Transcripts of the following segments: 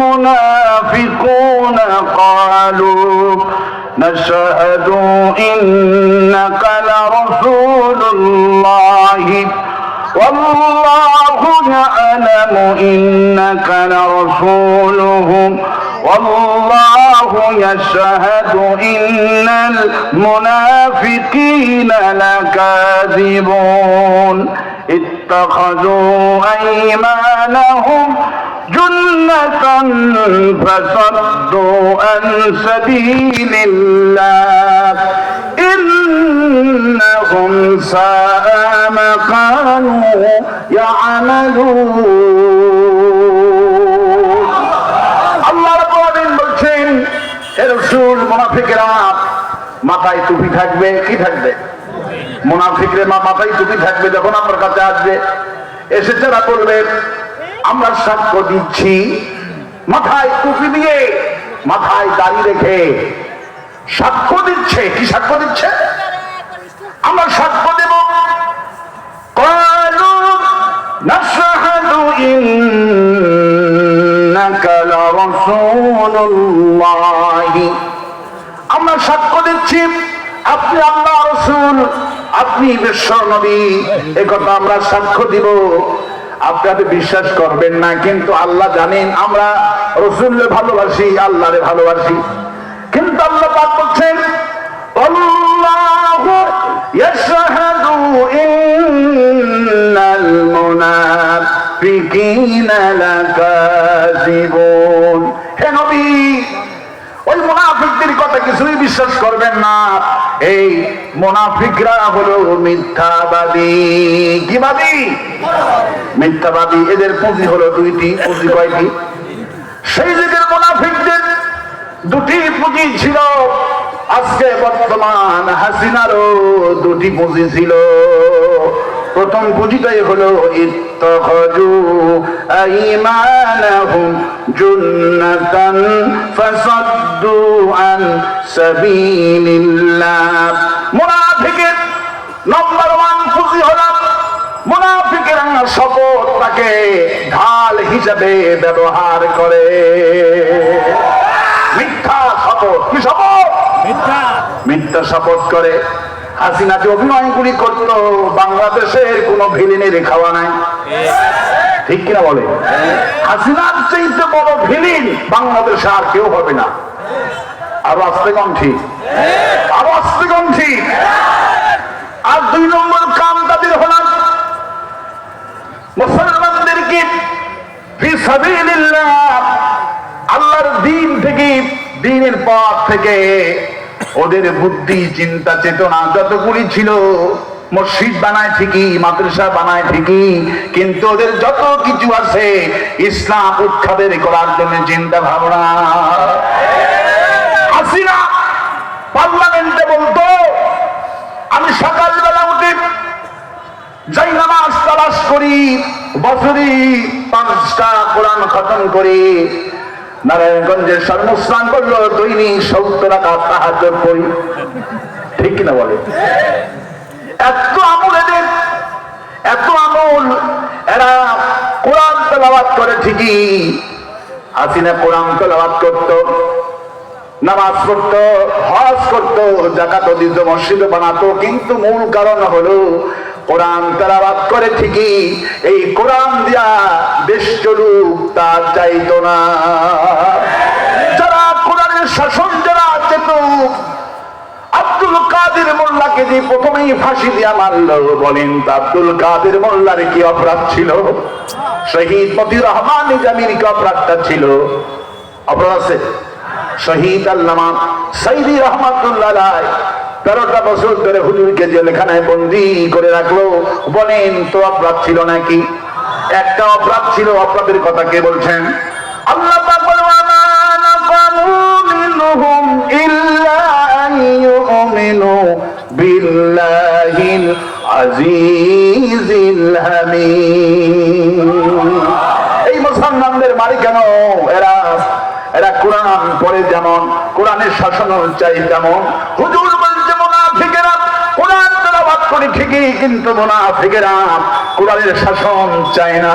المنافقون قالوا نشهد إنك لرسول الله والله يعلم إنك لرسوله والله يشهد إن المنافقين لكاذبون اتخذوا أيمانهم جنة فصدوا عن سبيل الله إنهم ساء ما كانوا يعملون আল্লাহ রাব্বুল আলামিন বলছেন হে রাসূল মুনাফিকরা মাথায় টুপি থাকবে কি থাকবে মুনাফিকরা মাথায় টুপি থাকবে যখন আমার কাছে আসবে এসে তারা বলবে আমরা সাক্ষ্য দিচ্ছি মাথায় টুপি দিয়ে মাথায় দাড়ি রেখে সাক্ষ্য দিচ্ছে কি সাক্ষ্য দিচ্ছে আমরা সাক্ষ্য দেব ক্বালু নাশহাদু ইন্নাকা লারাসূলুল্লাহ আমরা সাক্ষ্য দিচ্ছি আপনি আল্লাহর রাসূল আপনি বিশ্ব নবী একথা আমরা সাক্ষ্য দিব আপনারা বিশ্বাস করবেন না কিন্তু আল্লাহ জানেন আমরা রাসূলকে ভালোবাসি আল্লাহরে ভালোবাসি কিন্তু আল্লাহ পাক বলছেন আল্লাহু ইয়াশহাদু ইন্নাল মুনাফিকিনা লাকাযিবুন হে নবী ওই মুনাফিকদের কথা কিছুই বিশ্বাস করবেন না এই মুনাফিকরা হলো মিথ্যাবাদী কি বাদী মিথ্যাবাদী এদের পুঁজি হলো দুইটি পুঁজি কয়টি সেই যুগের মুনাফিকদের দুটি পুঁজি ছিল আজকে বর্তমান হাসিনারও দুটি পুঁজি ছিল প্রথম পুঁজিটাই হলো ইত্তাখাযু আইমানাহুম জুন্নাতান ফাসাদ্দু আন সাবিলিল্লাহ মুনাফিকের নাম্বার 1 পুঁজি হলো মুনাফিকেরা শপথটাকে ঢাল হিসেবে ব্যবহার করে মিথ্যা শপথ কি শপথ মিথ্যা শপথ করে হাসিনা যে অভিনয়গুলি করতো বাংলাদেশের কোন ভিলেনের খাওয়া নাই ঠিক কিনা বলে হাসিনার চাইতে বড় ভিলেন বাংলাদেশে আর কেউ হবে না আরো আসতে কম ঠিক আরো আসতে কম ঠিক আর 2 নম্বর কাম তাদের হলাম মুসলমানদেরকে ফি সাবিলিল্লাহ আল্লাহর দ্বীন থেকে দ্বীনের পথ থেকে ওদের বুদ্ধি চিন্তা চেতনা যতগুলি ছিল মসজিদ বানায় ঠিকই মাদ্রাসা বানায় ঠিকই কিন্তু ওদের যত কিছু আছে ইসলাম উৎখাতের করার জন্য চিন্তা ভাবনা হাসিনা পার্লামেন্টে বলতো আমি সকালবেলা উঠে যাই নামাজ তালাশ করি বছরে 5টা কোরআন খতম করি নারায়ণগঞ্জের সর্বস্থান করলো দৈনিক 70 রাকাত তাহাজ্জুদ পড়ি ঠিক কিনা বলে এত আমল এদের এত আমল এরা কোরআন তেলাওয়াত করে ঠিকই হাসিনা কোরআন তেলাওয়াত করতো নামাজ পড়তো হজ করতো যাকাত দিত মসজিদ বানাতো কিন্তু মূল কারণ হলো কোরআন তেলাওয়াত করে ঠিকই এই কোরআন দিয়া দেশ চলুক তা চাইতো না যারা কোরআনের শাসন যারা চেত আব্দুল কাদের মোল্লাকে যে প্রথমেই ফাঁসি দিয়া মারল বলেন তা আব্দুল কাদের মোল্লার কি অপরাধ ছিল শহীদ মতিউর রহমান নিজামীর কি অপরাধটা ছিল অপরাধ আছে শহীদ আল্লামা সাইদি রহমাতুল্লাহ আলাইহি 13টা বছর ধরে হুজুরকে জেলখানায় বন্দী করে রাখলো বলেন তো অপরাধ ছিল নাকি একটা অপরাধ ছিল অপরাধের কথা কে বলছেন আল্লাহ পাক বলেন মা নাকামু মিনহুম ইল্লা আন ইউমিনু বিল্লাহিল আজিজিল হামিদ এই মুসলমানদের মালিকানা এরা এরা কোরআন পড়ে যেমন কোরআনের শাসন চাই তেমন হুজুর বলছে মুনাফিকেরা কোরআন তেলাওয়াত করে ঠিকই কিন্তু মুনাফিকেরা কোরআনের শাসন চায় না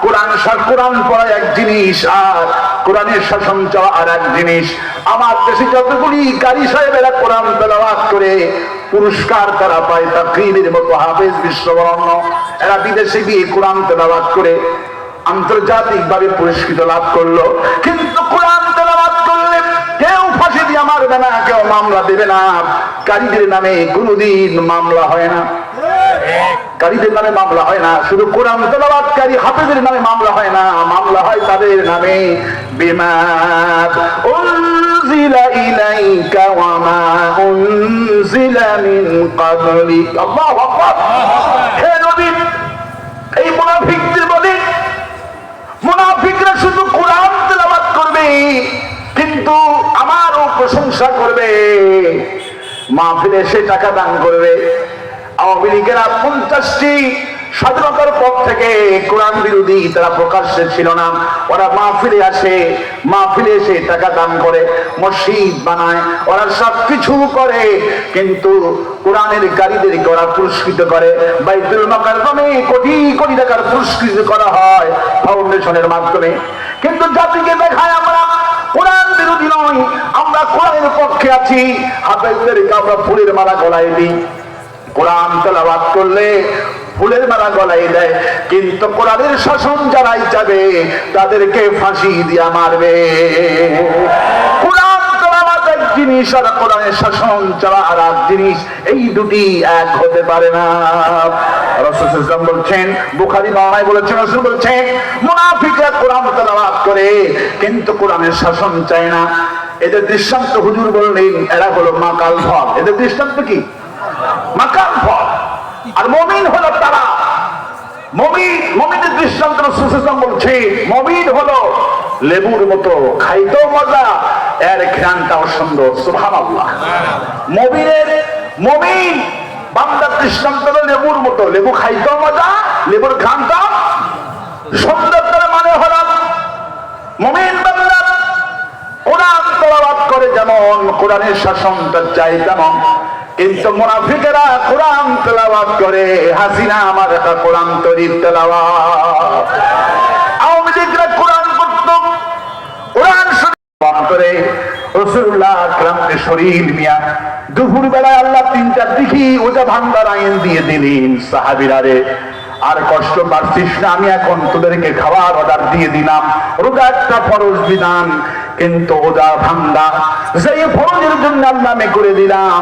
কোরআন পড়া এক জিনিস, আর কোরআনের শাসন চাওয়া আর এক জিনিস। আমার দেশে যতগুলি কারি সাহেবেরা কোরআন তেলাওয়াত করে পুরস্কার তারা পায়, তাকরীরের মতো হাফেজ বিশ্ববরণ্য, এরা বিদেশে গিয়ে কোরআন তেলাওয়াত করে আন্তর্জাতিক ভাবে পুরস্কৃত লাভ করলো। কিন্তু কোরআন তেলাওয়াত করলে কেউ ফাঁসি দিয়ে মারবে না, কেউ মামলা দেবে না। কারীদের নামে কোনোদিন মামলা হয় না, কারীদের নামে মামলা হয় না। শুধু কোরআন তেলাওয়াতকারী হাফেজের নামে মামলা হয় না, মামলা হয় তাদের নামে। বিমা উনজিলা ইলাইকা ওয়া মা উনজিলা মিন ক্বাবলিক। আল্লাহু আকবার। হে নবী, এই মুনাফিকদের বলে, মুনাফিকরা শুধু কোরআন তেলাওয়াত করবে কিন্তু আমারও প্রশংসা করবে, মাহফিলে এসে টাকা দান করবে। আওয়ামী লীগেরা 50টি স্বাধীনতার পর থেকে কোরআন বিরোধী তারা প্রকাশ্যে ছিল না। ওরা মাহফিলে আসে, মাহফিলে এসে টাকা দান করে, মসজিদ বানায়, ওরা সবকিছু করে, কিন্তু কোরআনের কারীদেরকে ওরা পুরস্কৃত করে। বাইতুল মুকাররমে কোটি কোটি টাকার পুরস্কৃত করা হয় ফাউন্ডেশনের মাধ্যমে। কিন্তু জাতিকে দেখায় আমরা কোরআন বিরোধী নয়, আমরা কোরআনের পক্ষে আছি। হাফেজদেরকে আমরা ফুলের মালা গলায় দিই, কোরআন তেলাওয়াত করলে ফুলের মালা গলায় দেয়, কিন্তু কোরআনের শাসন যারাই যাবে তাদেরকে ফাঁসি দিয়া মারবে। কোরআন তেলাওয়াত এক জিনিস, আর কোরআনের শাসন যারা আর এক জিনিস, এই দুটি এক হতে পারে না। রাসূল সাল্লাল্লাহু আলাইহি ওয়াসাল্লাম বলছেন, বুখারী বর্ণনায় বলেছেন, রাসূল বলছেন মুনাফিকরা কোরআন তেলাওয়াত করে কিন্তু কোরআনের শাসন চায় না। এদের দৃষ্টান্ত হুজুর বললেন, এরা হলো মাকাল ফল। এদের দৃষ্টান্ত কি? মাকাল ফল। আর মুমিন হলো তারা, মুমিনের দৃষ্টান্ত রাসূল সাল্লাল্লাহু আলাইহি ওয়াসাল্লাম বলছে, মুমিন হলো লেবুর মতো, খাইতেও মজা, এর ঘ্রাণটাও সুন্দর। সুবহানাল্লাহ। মুমিন বান্দার দৃষ্টান্ত হলো লেবুর মতো, লেবু খাইতেও মজা, লেবুর ঘ্রাণটাও সুন্দর। তার মানে হলো মুমিন বান্দা কোরআন তেলাওয়াত করে যেমন, কোরআনের শাসনটা চাই তেমন, কিন্তু মুনাফিকেরা কোরআন তেলাওয়াত করে হাসিনা আমার একটা কোরআন তরির তেলাওয়াত। আওয়ামী লীগরা কোরআন পড়ত, কোরআন করে রাসূলুল্লাহ আকরামকে শরীর মিয়া দুপুর বেলায় আল্লাহ 3টার দিকে ওজা ভান্ডার আইন দিয়ে দিলেন, সাহাবীরা রে আর কষ্ট পাচ্ছিস না, আমি এখন তোদেরকে খাবার অর্ডার দিয়ে দিলাম। রোজা একটা ফরজ বিধান, কিন্তু ওজা ভাঙ্গা সেই ফরজের জন্য আল্লাহ আমি করে দিলাম।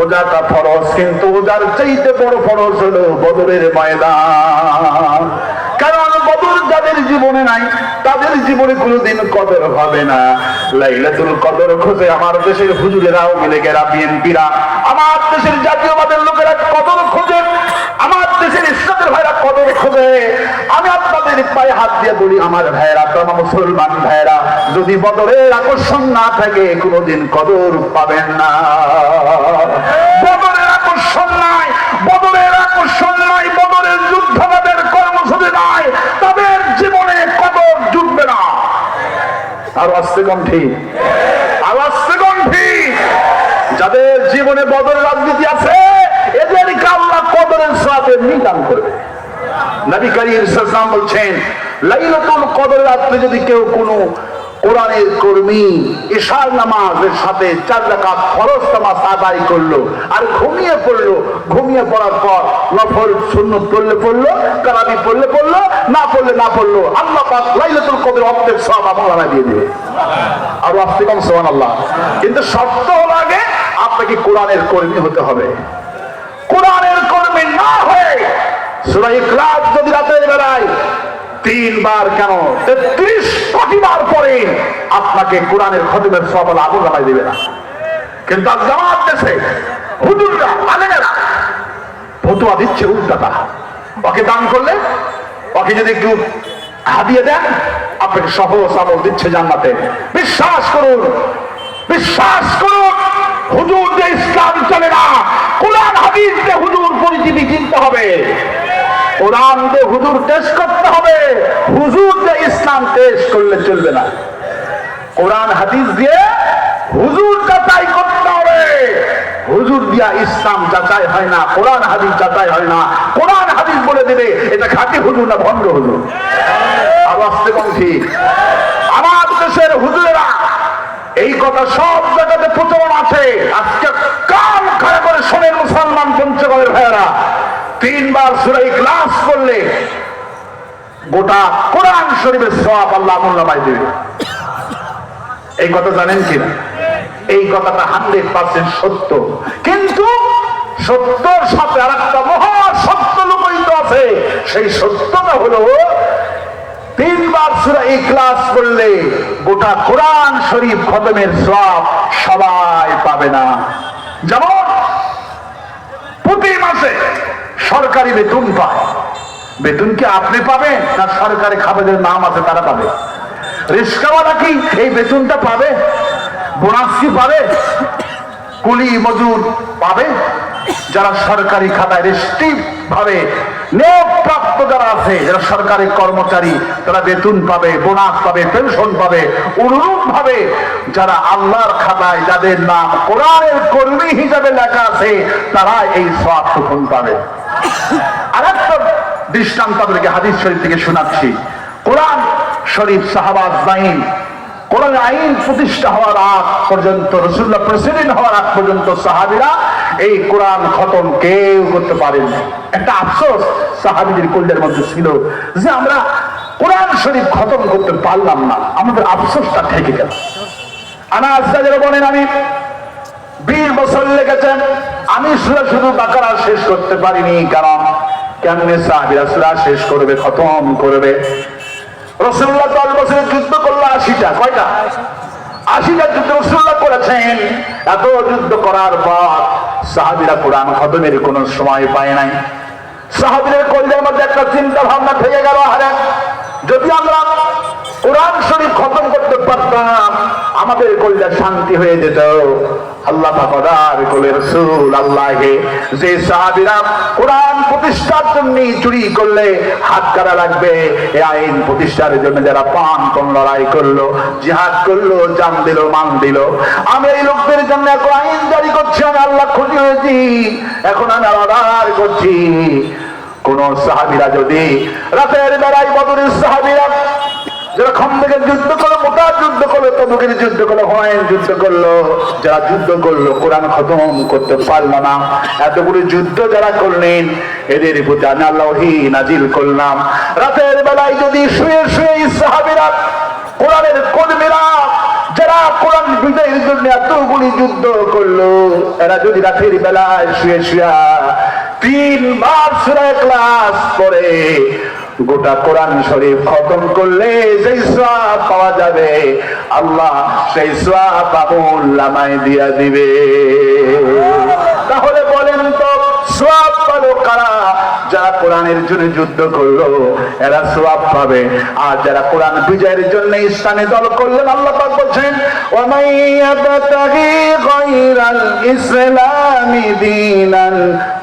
ওজাটা ফরজ, কিন্তু ওজার চাইতে বড় ফরজ হলো বদরের ময়দান। কারণ বদর যাদের জীবনে নাই তাদের জীবনে কোনোদিন কদর হবে না। লাইলাতুল কদর খোঁজে আমার দেশের হুজুরেরা, আওয়ামী লীগেরা, বিএনপিরা, আমার দেশের জাতীয়বাদের লোকেরা কদর খোঁজে, আমার দেশের ইসলামের ভাইরা কদর খোঁজে। আমি আপনাদের পায়ে হাত দিয়ে বলি, আমার ভাইরা, তোমার মুসলমান ভাইরা, যদি বদরের আকর্ষণ না থাকে কোনোদিন কদর পাবেন না। বদরের আকর্ষণ নাই, বদরের আকর্ষণ নাই, বদরের যুদ্ধবাদের কর্মসূচি নাই, তাদের জীবনে কদর জুটবে না। আর আসতে কণ্ঠী, আওয়াজ কণ্ঠী, যাদের জীবনে বদরের রাজনীতি আছে এদেরকে আল্লাহ কদরের সাথে নিদান করবে। নবী করিম সাল্লাল্লাহু আলাইহি ওয়াসাল্লাম বলছেন, লাইলাতুল কদর রাতে যদি কেউ কোনো কোরআনের কর্মী ইশার নামাজের সাথে 4 রাকাত ফরজ নামাজ আদায় করলো আর ঘুমিয়ে পড়লো, ঘুমিয়ে পড়ার পর নফল সুন্নাত পড়লো, তারাবি পড়লো, না পড়লো, আল্লাহ পাক লাইলাতুল কদর অর্ধেক সওয়াব আমল দিয়ে দিবে। আর আপনি কম সুবহানাল্লাহ। কিন্তু শর্ত হলো আগে আপনাকে কোরআনের কর্মী হতে হবে। কোরআনের কর্মী না হয়ে সূরা ইখলাস যদি রাতের বেলায় 3 বার কেন 33 কোটি বার পরে আপনাকে কোরআনের খতমের সওয়াব আল্লাহ নামাই দিবে না। কিন্তু আজ জামাত দেশে হুজুররা, আলেমেরা ফতোয়া দিচ্ছে উল্টাটা। ওকে দান করলে, ওকে যদি কেউ হাদিয়া দেন, আপনাকে সহজ আমল দিচ্ছে জান্নাতে। বিশ্বাস করুন, বিশ্বাস করুন, হুজুর যে ইসলাম চলে না, কোরআন হাদিস দিয়ে হুজুর পরিচিতি চিনতে হবে, কোরআন দিয়ে হুজুর টেস্ট করতে হবে। হুজুর দিয়ে ইসলাম টেস্ট করলে চলবে না, কোরআন হাদিস দিয়ে হুজুর যাচাই করতে হবে। হুজুর দিয়া ইসলাম যাচাই হয় না, কোরআন হাদিস যাচাই হয় না। কোরআন হাদিস বলে দেবে এটা খাঁটি হুজুর না ভণ্ড হুজুর। আর আসতে কোন ঠিক? আমার দেশের হুজুরেরা এই কথা সব জায়গাতে প্রচলন আছে। আজকে কান খাড়া করে শোনেন মুসলমান পঞ্চগড়ের ভাইয়েরা, 3 বার সূরা ইখলাস পড়লে গোটা কোরআন শরীফের সওয়াব আল্লাহ মোল্লামায় দেবে। এই কথা জানেন কিনা? এই কথাটা 100% সত্য, কিন্তু সত্যর সাথে আর একটা মহা সত্য লুকায়িত আছে। সেই সত্যটা হলো 3 বার সূরা ইখলাস পড়লে গোটা কোরআন শরীফ খতমের সওয়াব সবাই পাবে না। যেমন প্রতি মাসে সরকারি বেতন পায়, বেতন কি আপনি পাবেন না সরকারি খাবারের নাম আছে তারা পাবে? রিস্কাওয়ালা কি এই বেতনটা পাবে? বোনাস কি পাবে? কুলি মজুর পাবে? যারা সরকারি খাতায় রেস্ট্রিক্ট ভাবে নিয়োগপ্রাপ্ত যারা আছে, যারা সরকারি কর্মচারী, তারা বেতন পাবে, বোনাস পাবে, পেনশন পাবে। অনুরূপ ভাবে যারা আল্লাহর খাতায় যাদের নাম কোরআনের কর্মী হিসাবে লেখা আছে, তারা এই সওয়াবটুকুন পাবে। আরেকটা দৃষ্টান্ত আপনাদেরকে হাদিস শরীফ থেকে শোনাচ্ছি। কোরআন শরীফ সাহাবা আজমাইন, কোরআন আইন প্রতিষ্ঠা হওয়ার আগ পর্যন্ত, রাসূলুল্লাহ প্রেসিডেন্ট হওয়ার আগ পর্যন্ত সাহাবীরা এই কোরআন খতম কেউ করতে পারেনি। একটা আফসোস সাহাবীদের কল্যাণের মধ্যে ছিল যে আমরা কোরআন শরীফ খতম করতে পারলাম না, আমাদের আফসোসটা থেকে গেল। আনাস রাদিয়াল্লাহু বলেন, আমি 20 বছর লেগেছেন, আমি শুধু বাকারা শেষ করতে পারিনি। কারণ কেমনে সাহাবীরা সূরা শেষ করবে, খতম করবে? রাসূলুল্লাহ 10 বছরে যুদ্ধ করলো 80টা। কয়টা? 80টা যুদ্ধ রাসূলুল্লাহ করেছেন। এত যুদ্ধ করার পর সাহাবীরা কোরআন খতমের কোনো সময় পায় নাই। সাহাবীদের কলিজার মধ্যে একটা চিন্তা ভাবনা থেকে গেল, আরে যদি আমরা কোরআন শরীফ খতম করতে পারতাম আমাদের কলিজা শান্তি হয়ে যেত। আল্লাহ পাক বলে, রাসূল আল্লাহকে যে সাহাবীরা কোরআন প্রতিষ্ঠার জন্য চুরি করলে হাত কাটা লাগবে, এই আইন প্রতিষ্ঠার জন্য যারা প্রাণপণ লড়াই করলো, জিহাদ করলো, জান দিল, মান দিল, আমি এই লোকদের জন্য এখন আইন জারি করছি। আমি আল্লাহ খুশি হয়েছি, এখন আমি অর্ডার করছি কোন সাহাবীরা যদি রাতের বেলায়, বদরের সাহাবীরা যারা খন্দকের যুদ্ধ করলো, মোটা যুদ্ধ করলো, তবুকের যুদ্ধ করলো, হুনাইন যুদ্ধ করলো, যারা যুদ্ধ করলো কোরআন খতম করতে পারলো না, এতগুলো যুদ্ধ যারা করলেন, এদের প্রতি আমি আল্লাহ ওহী নাজিল করলাম। রাতের বেলায় যদি শুয়ে শুয়ে সাহাবীরা, কোরআনের কর্মীরা যারা কোরআন বিজয়ের জন্য এতগুলি যুদ্ধ করলো, এরা যদি রাতের বেলায় শুয়ে শুয়ে 3 বার সূরা ইখলাস পড়ে গোটা কোরআন শরীফ খতম করলে যেই সওয়াব পাওয়া যাবে, আল্লাহ সেই সওয়াব আমল নামায় দিয়া দিবে। তাহলে বলেন তো সওয়াব পালো কারা? যারা কোরআনের জন্য যুদ্ধ করলো এরা সওয়াব পাবে, আর যারা কোরআন বিজয়ের জন্য ইসলামে দল করলেন, আল্লাহ পাক বলেন, ওয়া মাইয়াবতাগি গায়রাল ইসলামি দীনান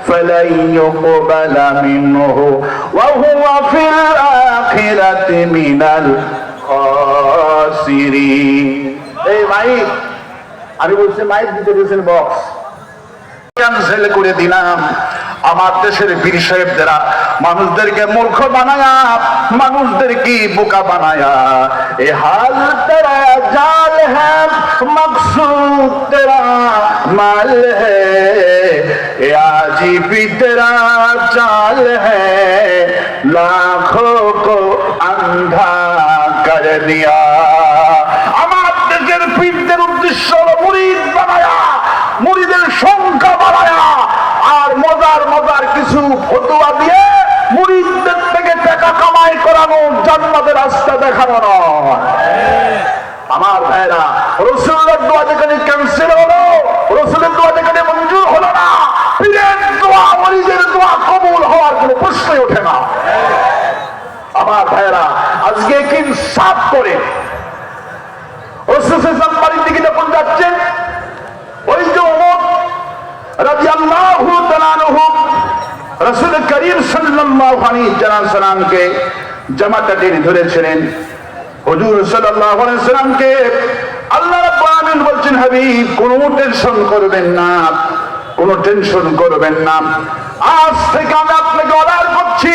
ফালাই ইউকবালা মিনহু ওয়া হুয়া ফিল আখিরাতি মিনাল খাসিরিন। এই মাইক, আমি বলছি মাইক দিতে দিয়েছেন বক্স ক্যান্সেল করে দিলাম। আমার দেশের পীর সাহেবরা মানুষদেরকে মূর্খ বানায়া, মানুষদেরকে বোকা বানায়া, এ হাল তেরা জাল হ্যাঁ মকসুদ তেরা মাল হ্যাঁ, এ আজি भी तेरा चाल है लाखों को अंधा कर दिया। আমার দেশের পীরদের উদ্দেশ্য হলো মুরিদ বানায়া, মুরিদের সংখ্যা বাড়ায়া, আর মজার মজার কিছু ফতোয়া দিয়ে মুরিদদের থেকে টাকা কামাই করানো, জান্নাতের রাস্তা দেখানো নয়। আমার ভাইরা, রাসূলের দোয়া যেখানে ক্যান্সেল হলো, রাসূলের দোয়া যেখানে মঞ্জুর হলো না, পীরের দোয়া, মুরিদের দোয়া কবুল হওয়ার কোনো প্রশ্নই ওঠে না। আমার ভাইরা, আজকে কি সাফ করে রাসূল সাল্লাল্লাহু আলাইহি ওয়াসাল্লাম দিকে যখন যাচ্ছেন, ওই যে ওমর রাদিয়াল্লাহু তাআলা আনহু রাসূল করিম সাল্লাল্লাহু আলাইহি ওয়াসাল্লামকে জামাতা টেনে ধরেছিলেন। হুজুর সাল্লাল্লাহু আলাইহি ওয়াসাল্লামকে আল্লাহ রাব্বুল আলামিন বলছেন, হাবিব কোনো টেনশন করবেন না, কোনো টেনশন করবেন না। আজ থেকে আমি আপনাকে অর্ডার করছি,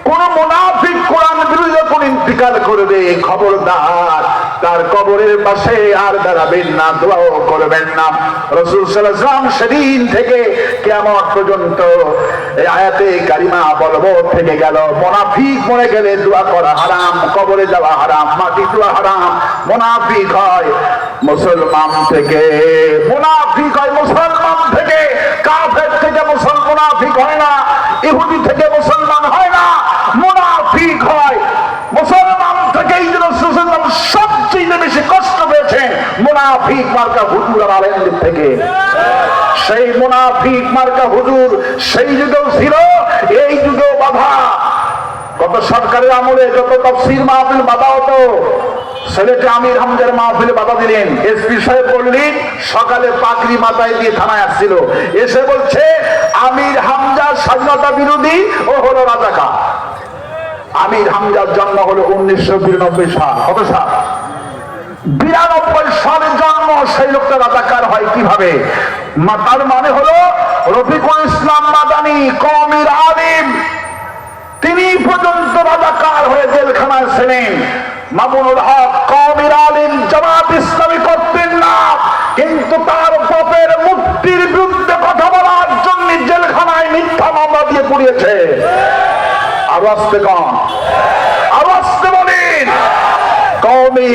কোন মুনাফিক কোরআন বিরোধী কোন ইন্তিকাল করবে, খবরদার তার কবরের পাশে আর দাঁড়াবেন না, দোয়াও করবেন না। রাসূল সাল্লাল্লাহু আলাইহি ওয়াসাল্লাম সেদিন থেকে কিয়ামত পর্যন্ত এই আয়াতে কারিমা বলবৎ থেকে গেল, মুনাফিক মরে গেলে দোয়া করা হারাম, কবরে যাওয়া হারাম, মাটি দোয়া হারাম। মুনাফিক হয় মুসলমান থেকে, মুনাফিক হয় মুসলমান থেকে, কাফের থেকে মুসলমানিক হয় না, ইহুদি থেকে মুসলমান হয় না, মুনাফিক হয় মুসলমান থেকে। এই জন্য রাসূল সাল্লাল্লাহু আলাইহি ওয়াসাল্লাম সবচেয়ে বেশি কষ্ট পেয়েছেন মুনাফিক মার্কা হুজুর আর আলেমদের থেকে। সেই মুনাফিক মার্কা হুজুর সেই যুগেও ছিল, এই যুগেও বাধা। গত সরকারের আমলে যত তাফসীর মাহফিল বাধা হতো, সিলেটে আমির হামজার মাহফিলে বাধা দিলেন। এসপি সাহেব বললেন, সকালে পাগড়ি মাথায় দিয়ে থানায় আসছিল, এসে বলছে আমির হামজা স্বাধীনতা বিরোধী, ও হলো রাজাকার। আমির হামজার জন্ম হলো 1992 সাল। কত সাল? 92 সালে জন্ম। সেই লোকটা রাজাকার হয় কিভাবে? তার মানে হলো রফিকুল ইসলাম মাদানী কওমের আলিম, তিনি পর্যন্ত রাজাকার হয়ে জেলখানায় ছিলেন। মামুনুল হক কওমের আলিম, জামাত ইসলামী করতেন না, কিন্তু তার বাপের মুক্তির বিরুদ্ধে কথা বলার জন্য জেলখানায় মিথ্যা মামলা দিয়ে পুড়িয়েছে। আওয়াজতে কম, আওয়াজতে বলেন, কওমি